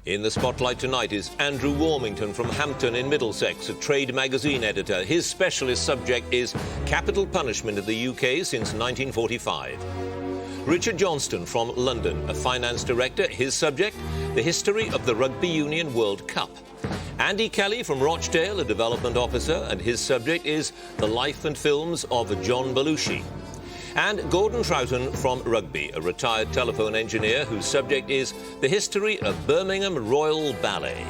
In the spotlight tonight is Andrew Warmington from Hampton in Middlesex, a trade magazine editor. His specialist subject is capital punishment in the UK since 1945. Richard Johnston from London, a finance director. His subject, the history of the Rugby Union World Cup. Andy Kelly from Rochdale, a development officer, and his subject is the life and films of John Belushi. And Gordon Troughton from Rugby, a retired telephone engineer whose subject is the history of Birmingham Royal Ballet.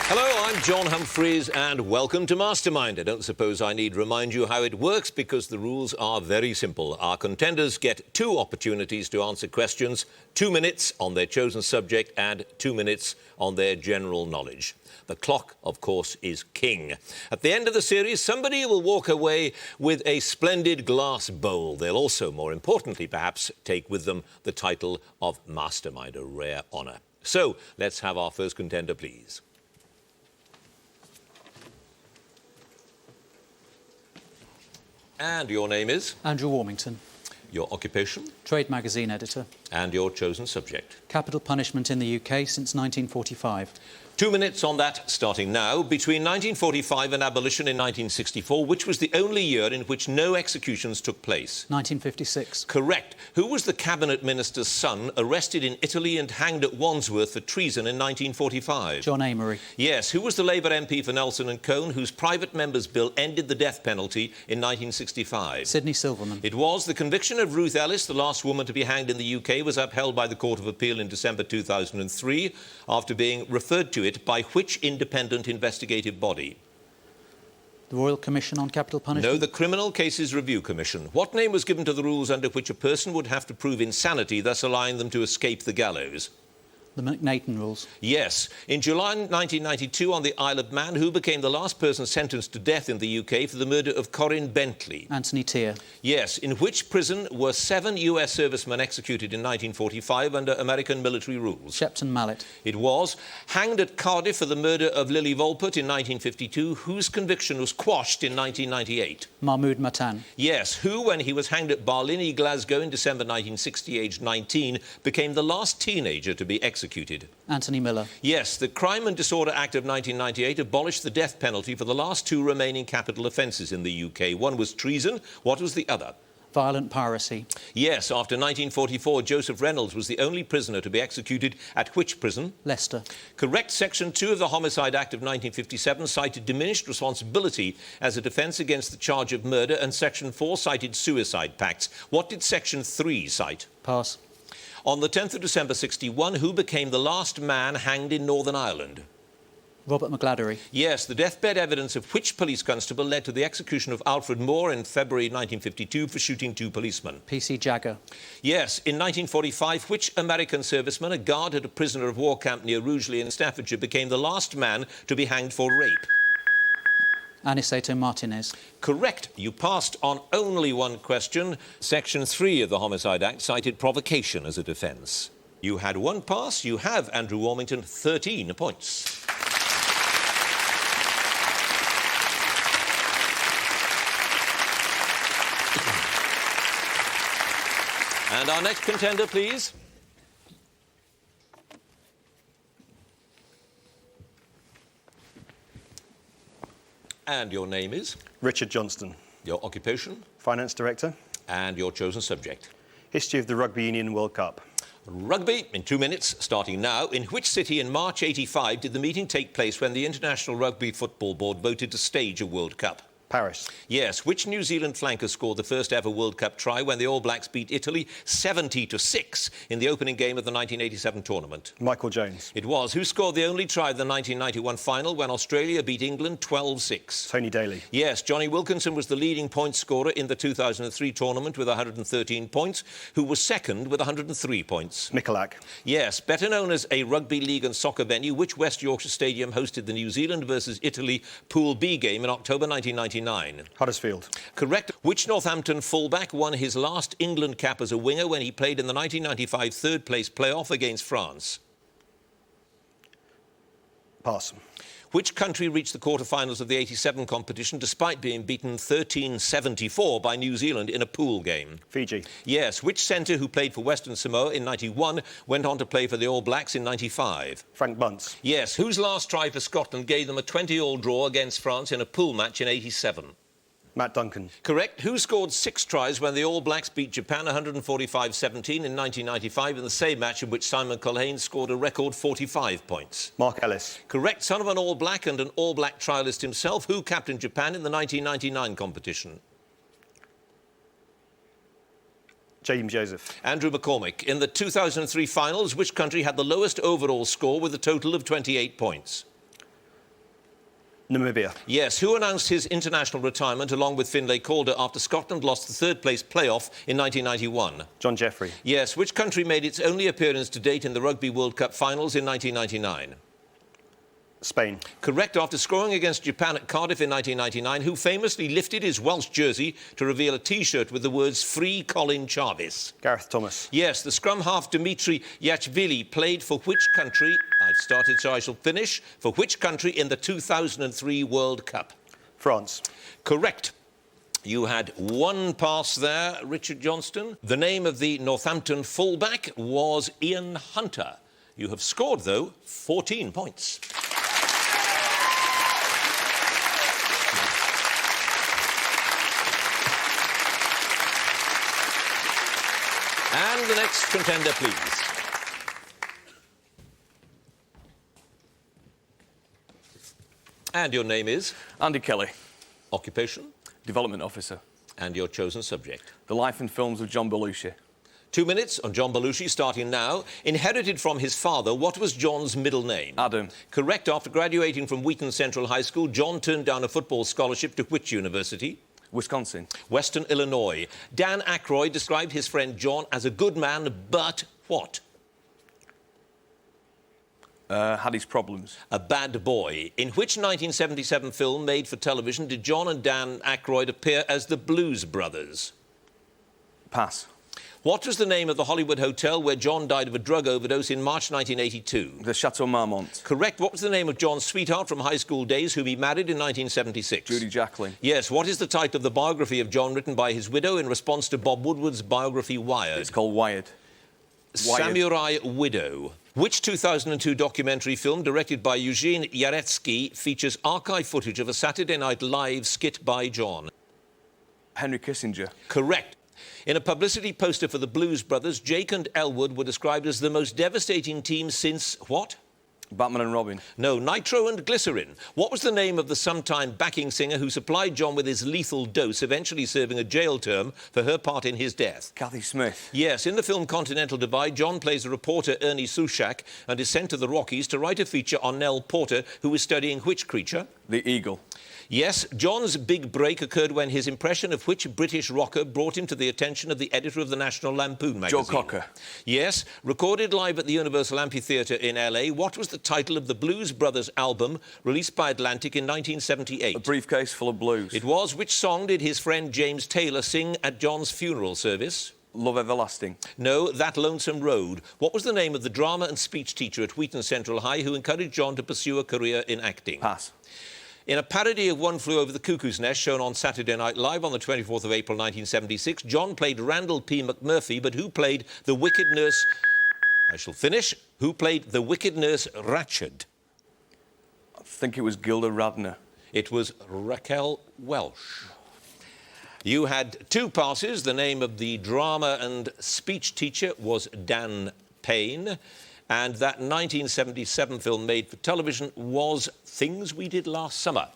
Hello, I'm John Humphreys and welcome to Mastermind. I don't suppose I need remind you how it works because the rules are very simple. Our contenders get 2 opportunities to answer questions, 2 minutes on their chosen subject and 2 minutes on their general knowledge. The clock, of course, is king. At the end of the series, somebody will walk away with a splendid glass bowl. They'll also, more importantly perhaps, take with them the title of Mastermind, a rare honour. So, let's have our first contender, please. And your name is? Andrew Warmington. Your occupation? Trade magazine editor. And your chosen subject? Capital punishment in the UK since 1945. 2 minutes on that, starting now. Between 1945 and abolition in 1964, which was the only year in which no executions took place? 1956. Correct. Who was the cabinet minister's son arrested in Italy and hanged at Wandsworth for treason in 1945? John Amory. Yes. Who was the Labour MP for Nelson and Cone, whose private member's bill ended the death penalty in 1965? Sidney Silverman. It was. The conviction of Ruth Ellis, the last woman to be hanged in the UK, was upheld by the Court of Appeal in December 2003 after being referred to it by which independent investigative body? The Royal Commission on Capital Punishment? No, the Criminal Cases Review Commission. What name was given to the rules under which a person would have to prove insanity, thus allowing them to escape the gallows? The McNaughton rules. Yes. In July 1992, on the Isle of Man, who became the last person sentenced to death in the UK for the murder of Corinne Bentley? Anthony Tier. Yes. In which prison were 7 US servicemen executed in 1945 under American military rules? Shepton Mallet. It was. Hanged at Cardiff for the murder of Lily Volpert in 1952, whose conviction was quashed in 1998? Mahmoud Matan. Yes. Who, when he was hanged at Barlinnie, Glasgow in December 1960, aged 19, became the last teenager to be executed? Anthony Miller. Yes, the Crime and Disorder Act of 1998 abolished the death penalty for the last 2 remaining capital offences in the UK. One was treason. What was the other? Violent piracy. Yes, after 1944, Joseph Reynolds was the only prisoner to be executed at which prison? Leicester. Correct. Section 2 of the Homicide Act of 1957 cited diminished responsibility as a defence against the charge of murder, and Section 4 cited suicide pacts. What did Section 3 cite? Pass. On the 10th of December 61, who became the last man hanged in Northern Ireland? Robert McGladdery. Yes, the deathbed evidence of which police constable led to the execution of Alfred Moore in February 1952 for shooting 2 policemen? P.C. Jagger. Yes, in 1945, which American serviceman, a guard at a prisoner of war camp near Rugeley in Staffordshire, became the last man to be hanged for rape? Aniceto Martinez. Correct. You passed on only one question. Section 3 of the Homicide Act cited provocation as a defence. You had 1 pass. You have, Andrew Warmington, 13 points. And our next contender, please. And your name is? Richard Johnston. Your occupation? Finance director. And your chosen subject? History of the Rugby Union World Cup. Rugby, in 2 minutes, starting now. In which city in March 85 did the meeting take place when the International Rugby Football Board voted to stage a World Cup? Paris. Yes. Which New Zealand flanker scored the first ever World Cup try when the All Blacks beat Italy 70-6 in the opening game of the 1987 tournament? Michael Jones. It was. Who scored the only try of the 1991 final when Australia beat England 12-6? Tony Daly. Yes. Johnny Wilkinson was the leading point scorer in the 2003 tournament with 113 points, who was second with 103 points. Michalak. Yes. Better known as a rugby league and soccer venue, which West Yorkshire Stadium hosted the New Zealand versus Italy Pool B game in October 1999? Huddersfield. Correct. Which Northampton fullback won his last England cap as a winger when he played in the 1995 third-place playoff against France? Pass. Which country reached the quarter-finals of the 87 competition despite being beaten 13-74 by New Zealand in a pool game? Fiji. Yes. Which centre who played for Western Samoa in 91 went on to play for the All Blacks in 95? Frank Bunce. Yes. Whose last try for Scotland gave them a 20-all draw against France in a pool match in 87? Matt Duncan. Correct. Who scored 6 tries when the All Blacks beat Japan 145-17 in 1995 in the same match in which Simon Culhane scored a record 45 points? Mark Ellis. Correct. Son of an All Black and an All Black trialist himself, who captained Japan in the 1999 competition? James Joseph. Andrew McCormick. In the 2003 finals, which country had the lowest overall score with a total of 28 points? Namibia. Yes. Who announced his international retirement along with Finlay Calder after Scotland lost the third-place playoff in 1991? John Jeffrey. Yes. Which country made its only appearance to date in the Rugby World Cup finals in 1999? Spain. Correct. After scoring against Japan at Cardiff in 1999, who famously lifted his Welsh jersey to reveal a T-shirt with the words "Free Colin Jarvis"? Gareth Thomas. Yes. The scrum half Dimitri Yachvili played for which country? I've started, so I shall finish. For which country in the 2003 World Cup? France. Correct. You had one pass there, Richard Johnston. The name of the Northampton fullback was Ian Hunter. You have scored, though, 14 points. And the next contender, please. And your name is? Andy Kelly, Occupation? Development Officer. And your chosen subject? The Life and Films of John Belushi. 2 minutes on John Belushi, starting now. Inherited from his father, what was John's middle name? Adam. Correct. After graduating from Wheaton Central High School, John turned down a football scholarship to which university? Wisconsin. Western Illinois. Dan Aykroyd described his friend John as a good man, but what? Had his problems. A bad boy. In which 1977 film made for television did John and Dan Aykroyd appear as the Blues Brothers? Pass. What was the name of the Hollywood hotel where John died of a drug overdose in March 1982? The Chateau Marmont. Correct. What was the name of John's sweetheart from high school days whom he married in 1976? Judy Jacqueline. Yes. What is the title of the biography of John written by his widow in response to Bob Woodward's biography Wired? It's called Wired. Samurai Widow. Which 2002 documentary film, directed by Eugene Yaretsky, features archive footage of a Saturday Night Live skit by John? Henry Kissinger. Correct. In a publicity poster for the Blues Brothers, Jake and Elwood were described as the most devastating team since what? Batman and Robin. No, Nitro and Glycerin. What was the name of the sometime backing singer who supplied John with his lethal dose, eventually serving a jail term for her part in his death? Kathy Smith. Yes, in the film Continental Divide, John plays a reporter, Ernie Sushak, and is sent to the Rockies to write a feature on Nell Porter, who was studying which creature? The Eagle. Yes, John's big break occurred when his impression of which British rocker brought him to the attention of the editor of the National Lampoon magazine? Joe Cocker. Yes, recorded live at the Universal Amphitheatre in LA, what was the title of the Blues Brothers album released by Atlantic in 1978? A Briefcase Full of Blues. It was. Which song did his friend James Taylor sing at John's funeral service? Love Everlasting. No, That Lonesome Road. What was the name of the drama and speech teacher at Wheaton Central High who encouraged John to pursue a career in acting? Pass. In a parody of One Flew Over the Cuckoo's Nest, shown on Saturday Night Live on the 24th of April 1976, John played Randall P. McMurphy, but who played the wicked nurse... I shall finish. Who played the wicked nurse Ratchard? I think it was Gilda Radner. It was Raquel Welsh. You had 2 passes. The name of the drama and speech teacher was Dan Payne. And that 1977 film made for television was Things We Did Last Summer.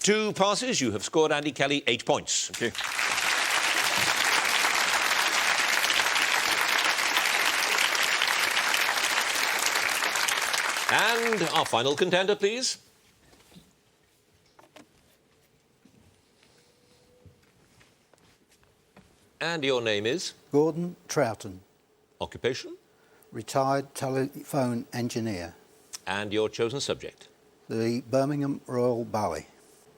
2 passes. You have scored, Andy Kelly, 8 points. Thank you. And our final contender, please. And your name is? Gordon Troughton, Occupation? retired telephone engineer, And your chosen subject? the Birmingham Royal Ballet.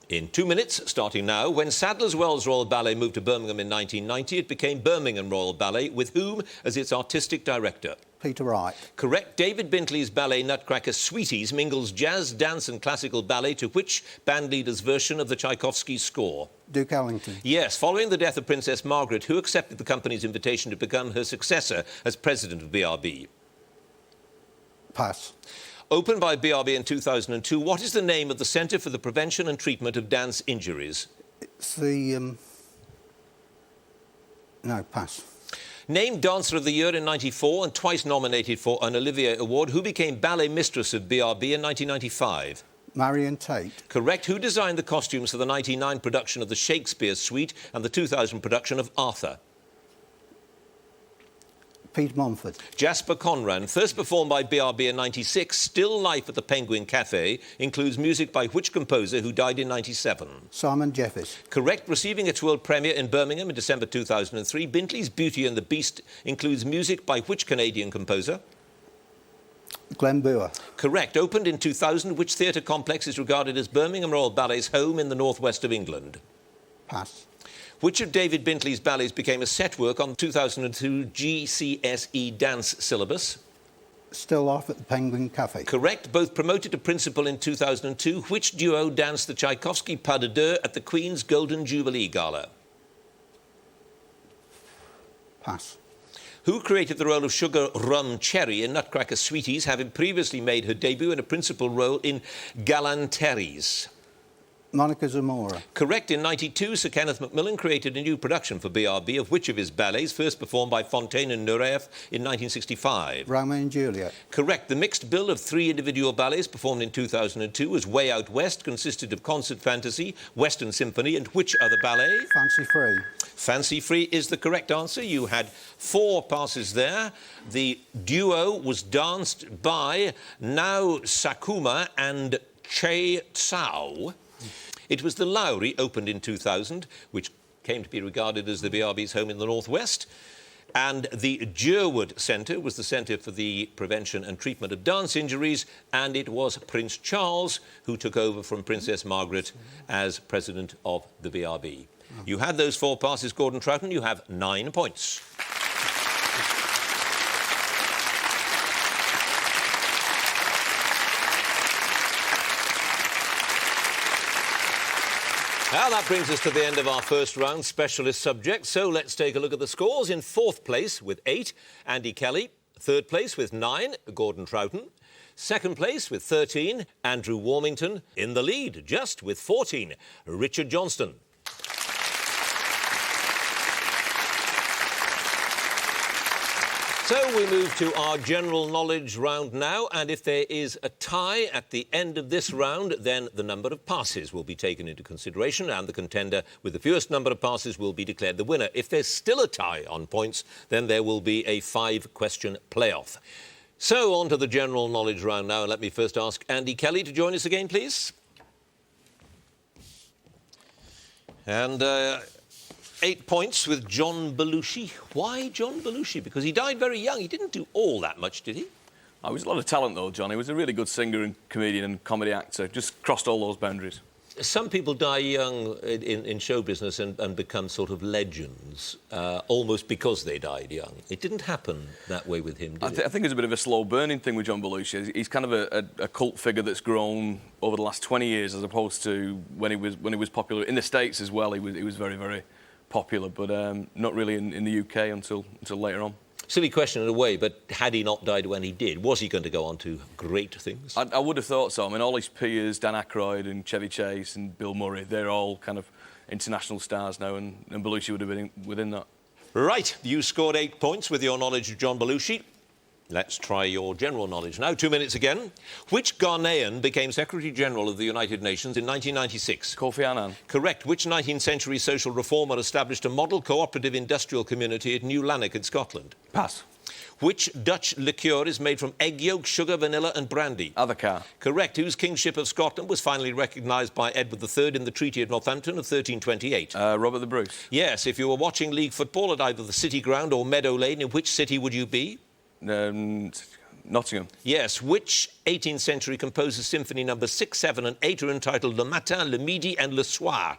In 2 minutes, starting now, when Sadler's Wells Royal Ballet moved to Birmingham in 1990, it became Birmingham Royal Ballet, with whom as its artistic director? Peter Wright. Correct. David Bintley's ballet Nutcracker Sweeties mingles jazz, dance and classical ballet to which bandleader's version of the Tchaikovsky score? Duke Ellington. Yes. Following the death of Princess Margaret, who accepted the company's invitation to become her successor as president of BRB? Pass. Opened by BRB in 2002, what is the name of the Centre for the Prevention and Treatment of Dance Injuries? It's the... No, pass. Named Dancer of the Year in '94 and twice nominated for an Olivier Award, who became ballet mistress of BRB in 1995? Marion Tate. Correct. Who designed the costumes for the 1999 production of the Shakespeare Suite and the 2000 production of Arthur? Peter Mumford. Jasper Conran, first performed by BRB in '96, Still Life at the Penguin Cafe, includes music by which composer who died in '97? Simon Jeffers. Correct. Receiving its world premiere in Birmingham in December 2003, Bintley's Beauty and the Beast includes music by which Canadian composer? Glenn Boer. Correct. Opened in 2000, which theatre complex is regarded as Birmingham Royal Ballet's home in the northwest of England? Pass. Which of David Bintley's ballets became a set work on the 2002 GCSE dance syllabus? Still Life at the Penguin Cafe. Correct. Both promoted to principal in 2002, which duo danced the Tchaikovsky pas de deux at the Queen's Golden Jubilee Gala? Pass. Who created the role of Sugar Rum Cherry in Nutcracker Sweeties, having previously made her debut in a principal role in Galanteries? Monica Zamora. Correct. In '92, Sir Kenneth Macmillan created a new production for BRB of which of his ballets, first performed by Fontaine and Nureyev in 1965? Romeo and Juliet. Correct. The mixed bill of 3 individual ballets performed in 2002 was Way Out West, consisted of Concert Fantasy, Western Symphony, and which other ballet? Fancy Free. Fancy Free is the correct answer. You had 4 passes there. The duo was danced by Nao Sakuma and Che Tsao. It was the Lowry, opened in 2000, which came to be regarded as the BRB's home in the northwest. And the Jerwood Centre was the centre for the prevention and treatment of dance injuries, and it was Prince Charles who took over from Princess Margaret as president of the BRB. You had those 4 passes, Gordon Troughton. You have 9 points. Now that brings us to the end of our first round specialist subject. So let's take a look at the scores. In 4th place with 8, Andy Kelly. 3rd place with 9, Gordon Troughton. 2nd place with 13, Andrew Warmington. In the lead, just with 14, Richard Johnston. So we move to our general knowledge round now, and if there is a tie at the end of this round, then the number of passes will be taken into consideration, and the contender with the fewest number of passes will be declared the winner. If there's still a tie on points, then there will be a 5-question playoff. So on to the general knowledge round now, and let me first ask Andy Kelly to join us again, please. And 8 points with John Belushi. Why John Belushi? Because he died very young. He didn't do all that much, did he? Oh, he was a lot of talent, though, John. He was a really good singer and comedian and comedy actor. Just crossed all those boundaries. Some people die young in show business and become sort of legends, almost because they died young. It didn't happen that way with him, did it? I think it's a bit of a slow-burning thing with John Belushi. He's kind of a cult figure that's grown over the last 20 years, as opposed to when he was popular in the States as well. He was very, very popular, but not really in the UK until later on. Silly question in a way, but had he not died when he did, was he going to go on to great things? I would have thought so. I mean, all his peers, Dan Aykroyd and Chevy Chase and Bill Murray, they're all kind of international stars now, and Belushi would have been within that. Right, you scored 8 points with your knowledge of John Belushi. Let's try your general knowledge now. 2 minutes again. Which Ghanaian became Secretary-General of the United Nations in 1996? Kofi Annan. Correct. Which 19th century social reformer established a model cooperative industrial community at New Lanark in Scotland? Pass. Which Dutch liqueur is made from egg yolk, sugar, vanilla and brandy? Avocat. Correct. Whose kingship of Scotland was finally recognised by Edward III in the Treaty of Northampton of 1328? Robert the Bruce. Yes. If you were watching league football at either the City Ground or Meadow Lane, in which city would you be? Nottingham. Yes, which 18th century composer's symphony numbers 6, 7 and 8 are entitled Le Matin, Le Midi and Le Soir?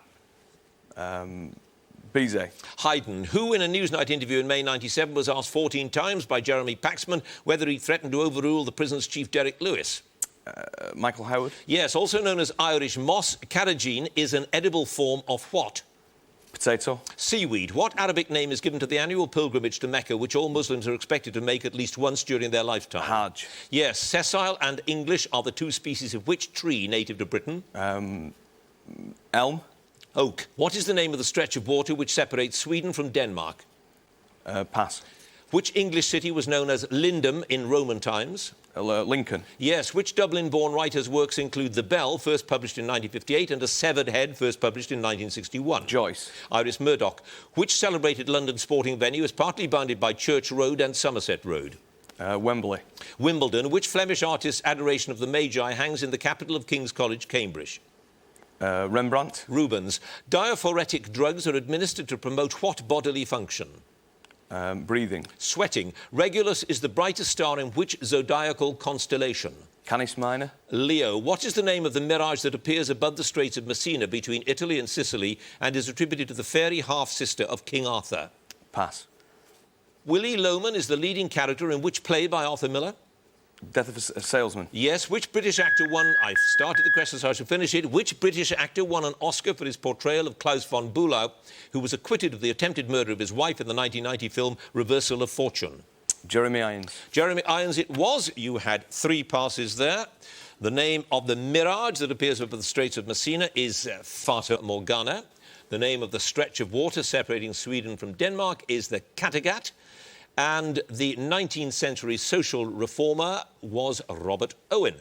Bizet. Haydn, who in a Newsnight interview in May 97 was asked 14 times by Jeremy Paxman whether he threatened to overrule the prison's chief Derek Lewis. Michael Howard. Yes, also known as Irish moss, carrageen is an edible form of what? Potato. Seaweed. What Arabic name is given to the annual pilgrimage to Mecca, which all Muslims are expected to make at least once during their lifetime? Hajj. Yes, sessile and English are the two species of which tree native to Britain? Elm. Oak. What is the name of the stretch of water which separates Sweden from Denmark? Pass. Which English city was known as Lindum in Roman times? Lincoln. Yes, which Dublin-born writer's works include The Bell, first published in 1958, and A Severed Head, first published in 1961? Joyce. Iris Murdoch. Which celebrated London sporting venue is partly bounded by Church Road and Somerset Road? Wembley. Wimbledon. Which Flemish artist's Adoration of the Magi hangs in the capital of King's College, Cambridge? Rembrandt. Rubens. Diaphoretic drugs are administered to promote what bodily function? Breathing. Sweating. Regulus is the brightest star in which zodiacal constellation? Canis Minor. Leo. What is the name of the mirage that appears above the Straits of Messina between Italy and Sicily and is attributed to the fairy half-sister of King Arthur? Pass. Willie Loman is the leading character in which play by Arthur Miller? Death of a Salesman. Yes. Which British actor won... I've started the question, so I shall finish it. Which British actor won an Oscar for his portrayal of Klaus von Bülow, who was acquitted of the attempted murder of his wife in the 1990 film Reversal of Fortune? Jeremy Irons. Jeremy Irons it was. You had 3 passes there. The name of the mirage that appears above the Straits of Messina is Fata Morgana. The name of the stretch of water separating Sweden from Denmark is the Kattegat. And the 19th century social reformer was Robert Owen.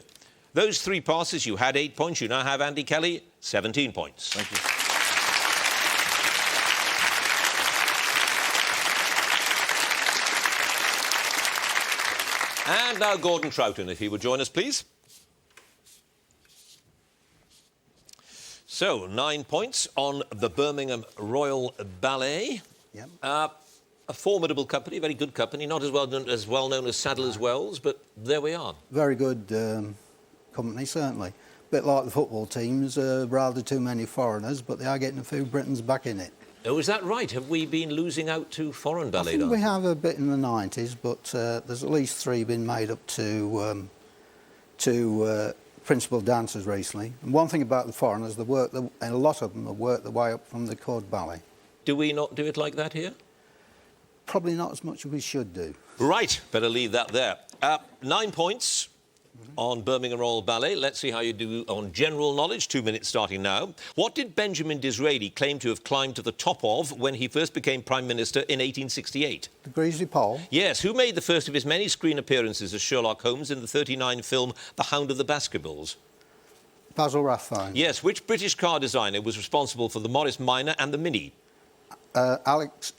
Those 3 passes, you had 8 points. You now have, Andy Kelly, 17 points. Thank you. And now Gordon Troughton, if he would join us, please. So, 9 points on the Birmingham Royal Ballet. Yep. A formidable company, very good company, not as well known as Sadler's Wells, but there we are. Very good company, certainly. Bit like the football teams, rather too many foreigners, but they are getting a few Britons back in it. Oh, is that right? Have we been losing out to foreign ballet I think dancers? we have a bit in the 90s, but there's at least 3 been made up to principal dancers recently. And one thing about the foreigners, and a lot of them have worked their way up from the court ballet. Do we not do it like that here? Probably not as much as we should do. Right, better leave that there. 9 points on Birmingham Royal Ballet. Let's see how you do on general knowledge. 2 minutes starting now. What did Benjamin Disraeli claim to have climbed to the top of when he first became Prime Minister in 1868? The Greasy Pole. Yes, who made the first of his many screen appearances as Sherlock Holmes in the 1939 film The Hound of the Baskervilles? Basil Rathbone. Yes, which British car designer was responsible for the Morris Minor and the Mini? Alex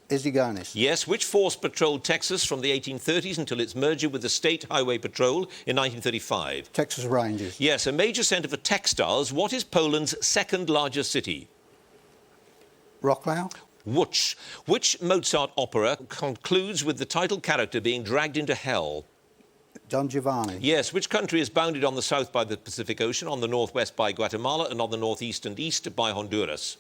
Iziganis. Yes, which force patrolled Texas from the 1830s until its merger with the State Highway Patrol in 1935? Texas Rangers. Yes, a major centre for textiles. What is Poland's second largest city? Wrocław. Łódź. Which Mozart opera concludes with the title character being dragged into hell? Don Giovanni. Yes, which country is bounded on the south by the Pacific Ocean, on the northwest by Guatemala, and on the northeast and east by Honduras?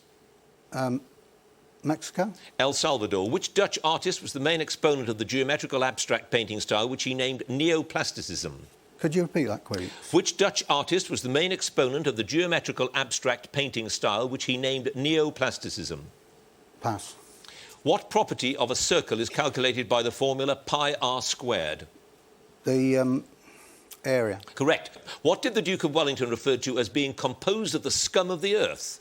Mexico. El Salvador. Which Dutch artist was the main exponent of the geometrical abstract painting style, which he named neoplasticism? Could you repeat that, please? Which Dutch artist was the main exponent of the geometrical abstract painting style, which he named neoplasticism? Pass. What property of a circle is calculated by the formula pi r squared? The area. Correct. What did the Duke of Wellington refer to as being composed of the scum of the earth?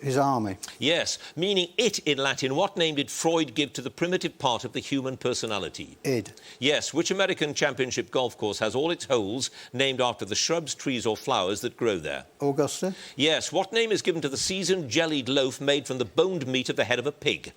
His army. Yes, meaning it in Latin. What name did Freud give to the primitive part of the human personality? Id. Yes, which American championship golf course has all its holes named after the shrubs, trees or flowers that grow there? Augusta. Yes, what name is given to the seasoned jellied loaf made from the boned meat of the head of a pig?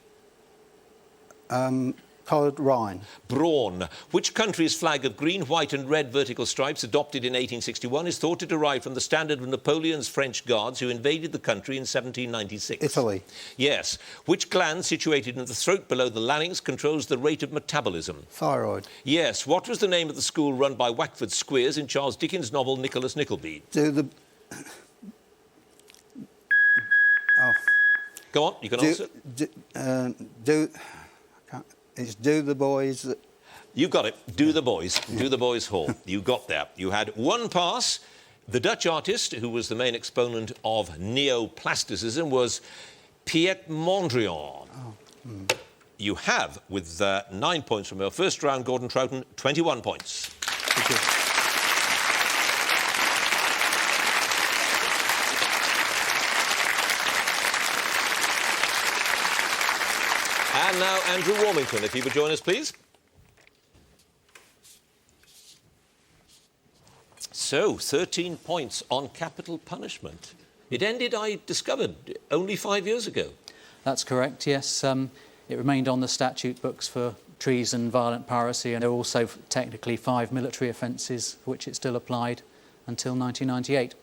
Coloured Rhine. Brawn. Which country's flag of green, white and red vertical stripes, adopted in 1861, is thought to derive from the standard of Napoleon's French guards who invaded the country in 1796? Italy. Yes. Which gland situated in the throat below the larynx controls the rate of metabolism? Thyroid. Yes. What was the name of the school run by Wackford Squeers in Charles Dickens' novel Nicholas Nickleby? Go on, you can answer. It's Do the Boys. You got it. Do the Boys. Do the Boys Hall. You got that. You had one pass. The Dutch artist, who was the main exponent of neoplasticism, was Piet Mondrian. You have, with 9 points from your first round, Gordon Troughton, 21 points. Thank you. And now Andrew Warmington, if he would join us, please. So, 13 points on capital punishment. It ended, I discovered, only 5 years ago. That's correct, yes. It remained on the statute books for treason, violent piracy, and there were also technically 5 military offences for which it still applied until 1998.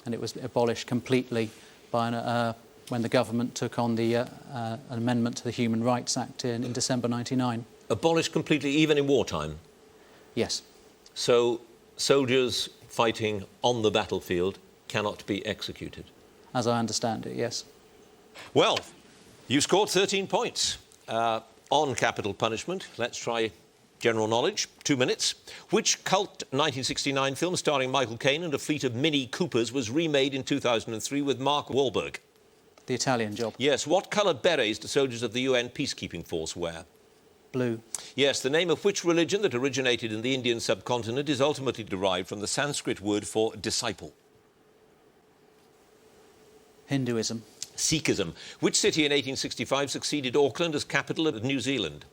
And it was abolished completely by when the government took on an amendment to the Human Rights Act in December 99. Abolished completely, even in wartime? Yes. So, soldiers fighting on the battlefield cannot be executed? As I understand it, yes. Well, you scored 13 points on capital punishment. Let's try general knowledge. 2 minutes. Which cult 1969 film starring Michael Caine and a fleet of Mini Coopers was remade in 2003 with Mark Wahlberg? The Italian Job. Yes. What colour berets do soldiers of the UN peacekeeping force wear? Blue. Yes. The name of which religion that originated in the Indian subcontinent is ultimately derived from the Sanskrit word for disciple? Hinduism. Sikhism. Which city in 1865 succeeded Auckland as capital of New Zealand?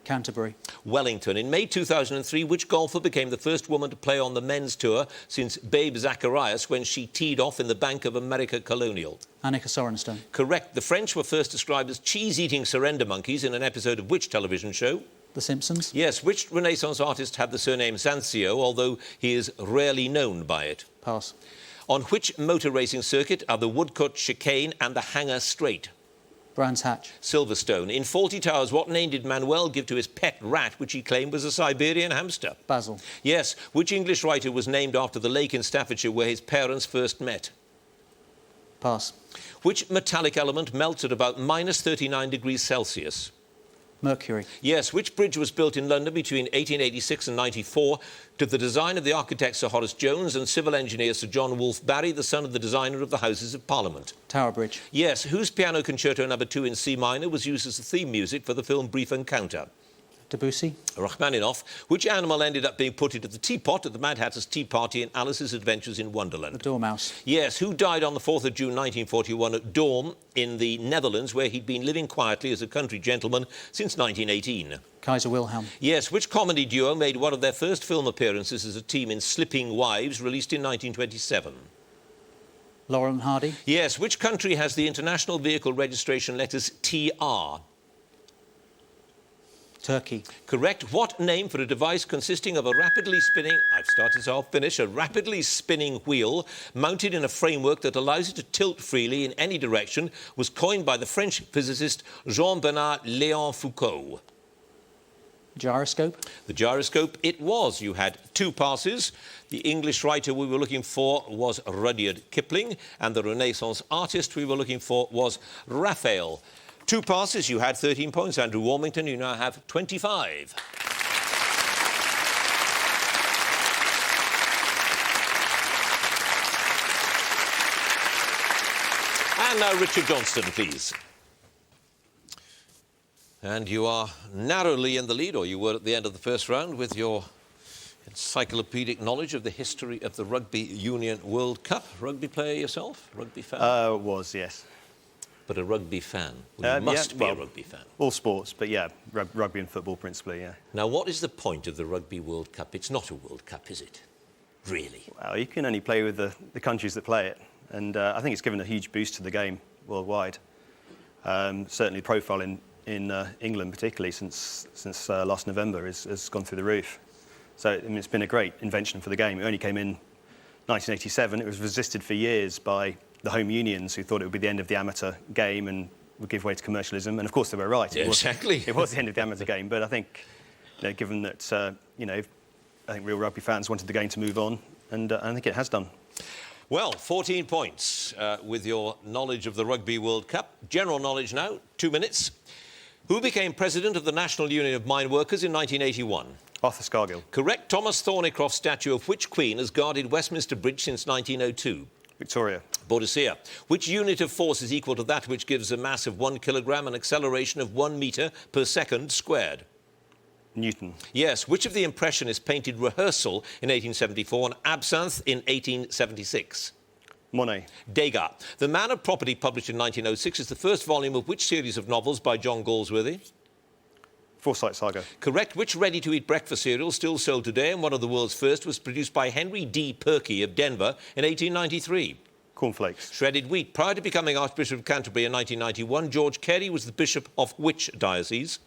Canterbury. Wellington. In May 2003, which golfer became the first woman to play on the men's tour since Babe Zacharias when she teed off in the Bank of America Colonial? Annika Sorenstam. Correct. The French were first described as cheese-eating surrender monkeys in an episode of which television show? The Simpsons. Yes. Which Renaissance artist had the surname Sanzio, although he is rarely known by it? Pass. On which motor racing circuit are the Woodcote Chicane and the Hanger Straight? Brands Hatch. Silverstone. In Fawlty Towers, what name did Manuel give to his pet rat, which he claimed was a Siberian hamster? Basil. Yes. Which English writer was named after the lake in Staffordshire where his parents first met? Pass. Which metallic element melts at about minus 39 degrees Celsius? Mercury. Yes. Which bridge was built in London between 1886 and 94 to the design of the architect Sir Horace Jones and civil engineer Sir John Wolfe Barry, the son of the designer of the Houses of Parliament? Tower Bridge. Yes. Whose Piano Concerto No. 2 in C minor was used as the theme music for the film Brief Encounter? Debussy. Rachmaninoff. Which animal ended up being put into the teapot at the Mad Hatter's Tea Party in Alice's Adventures in Wonderland? The Dormouse. Yes. Who died on the 4th of June 1941 at Dorm in the Netherlands, where he'd been living quietly as a country gentleman since 1918? Kaiser Wilhelm. Yes. Which comedy duo made one of their first film appearances as a team in Slipping Wives, released in 1927? Laurel and Hardy. Yes. Which country has the international vehicle registration letters TR? Turkey. Correct. What name for a device consisting of a rapidly spinning... I've started, so I'll finish. A rapidly spinning wheel mounted in a framework that allows it to tilt freely in any direction was coined by the French physicist Jean-Bernard Léon Foucault? Gyroscope. The gyroscope it was. You had 2 passes. The English writer we were looking for was Rudyard Kipling, and the Renaissance artist we were looking for was Raphael. 2 passes, you had 13 points. Andrew Warmington, you now have 25. And now Richard Johnston, please. And you are narrowly in the lead, or you were at the end of the first round, with your encyclopedic knowledge of the history of the Rugby Union World Cup. Rugby player yourself? Rugby fan? Was, yes. But a rugby fan. Well, you must be a rugby fan. All sports, but yeah, rugby and football principally, yeah. Now, what is the point of the Rugby World Cup? It's not a World Cup, is it? Really? Well, you can only play with the countries that play it. And I think it's given a huge boost to the game worldwide. Certainly profile in in England, particularly since last November, has gone through the roof. So I mean, it's been a great invention for the game. It only came in 1987. It was resisted for years by the home unions, who thought it would be the end of the amateur game and would give way to commercialism. And of course, they were right. Yeah, exactly. It was the end of the amateur game. But I think, given that, I think real rugby fans wanted the game to move on, and I think it has done. Well, 14 points with your knowledge of the Rugby World Cup. General knowledge now, 2 minutes. Who became president of the National Union of Mine Workers in 1981? Arthur Scargill. Correct. Thomas Thornycroft's statue of which queen has guarded Westminster Bridge since 1902? Victoria. Boadicea. Which unit of force is equal to that which gives a mass of 1 kilogram and acceleration of 1 metre per second squared? Newton. Yes. Which of the Impressionists painted Rehearsal in 1874 and Absinthe in 1876? Monet. Degas. The Man of Property, published in 1906, is the first volume of which series of novels by John Galsworthy? Forsyte Saga. Correct. Which ready-to-eat breakfast cereal, still sold today and one of the world's first, was produced by Henry D. Perky of Denver in 1893? Cornflakes. Shredded wheat. Prior to becoming Archbishop of Canterbury in 1991, George Carey was the bishop of which diocese?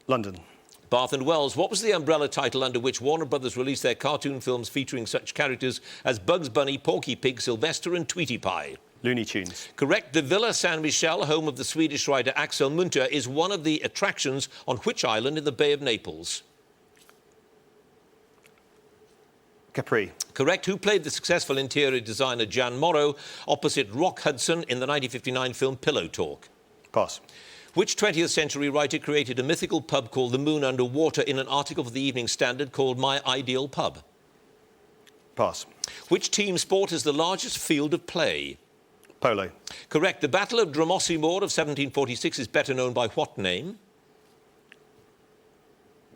London. Bath and Wells. What was the umbrella title under which Warner Brothers released their cartoon films featuring such characters as Bugs Bunny, Porky Pig, Sylvester and Tweety Pie? Looney Tunes. Correct. The Villa San Michel, home of the Swedish writer Axel Munther, is one of the attractions on which island in the Bay of Naples? Capri. Correct. Who played the successful interior designer Jan Morrow opposite Rock Hudson in the 1959 film Pillow Talk? Pass. Which 20th century writer created a mythical pub called the Moon Under Water in an article for the Evening Standard called My Ideal Pub? Pass. Which team sport is the largest field of play? Polo. Correct. The Battle of Drumossie Moor of 1746 is better known by what name?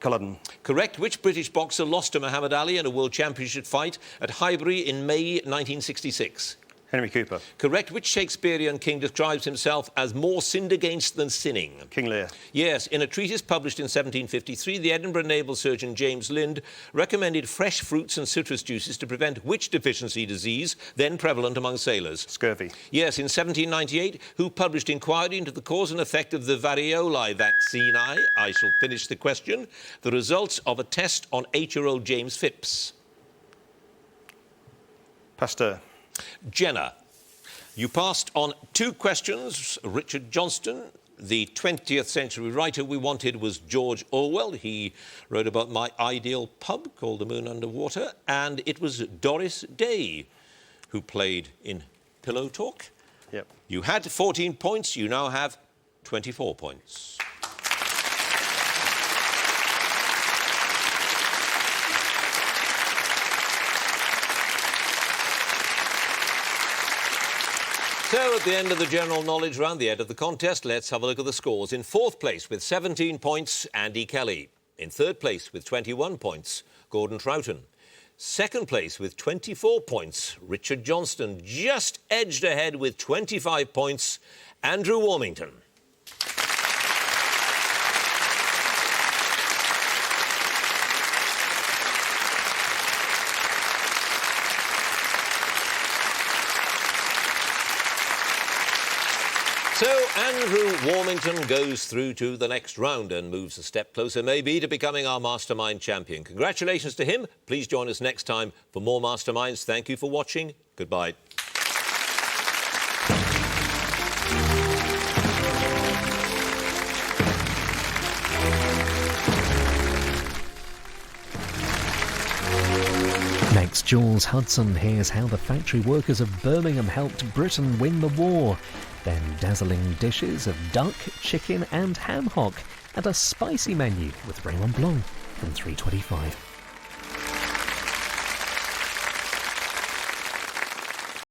Culloden. Correct. Which British boxer lost to Muhammad Ali in a World Championship fight at Highbury in May 1966? Henry Cooper. Correct. Which Shakespearean king describes himself as more sinned against than sinning? King Lear. Yes. In a treatise published in 1753, the Edinburgh naval surgeon James Lind recommended fresh fruits and citrus juices to prevent which deficiency disease then prevalent among sailors? Scurvy. Yes. In 1798, who published Inquiry into the Cause and Effect of the Variolae Vaccine? I shall finish the question. The results of a test on 8-year-old James Phipps. Pasteur. Jenner. You passed on 2 questions. Richard Johnston, the 20th century writer we wanted was George Orwell. He wrote about My Ideal Pub, called The Moon Under Water, and it was Doris Day who played in Pillow Talk. Yep. You had 14 points. You now have 24 points. So, at the end of the general knowledge round, the end of the contest, let's have a look at the scores. In 4th place with 17 points, Andy Kelly. In 3rd place with 21 points, Gordon Troughton. 2nd place with 24 points, Richard Johnston. Just edged ahead with 25 points, Andrew Warmington. So Andrew Warmington goes through to the next round and moves a step closer, maybe, to becoming our Mastermind champion. Congratulations to him. Please join us next time for more Masterminds. Thank you for watching. Goodbye. Next, Jules Hudson hears how the factory workers of Birmingham helped Britain win the war. Then dazzling dishes of duck, chicken and ham hock, and a spicy menu with Raymond Blanc from 3:25.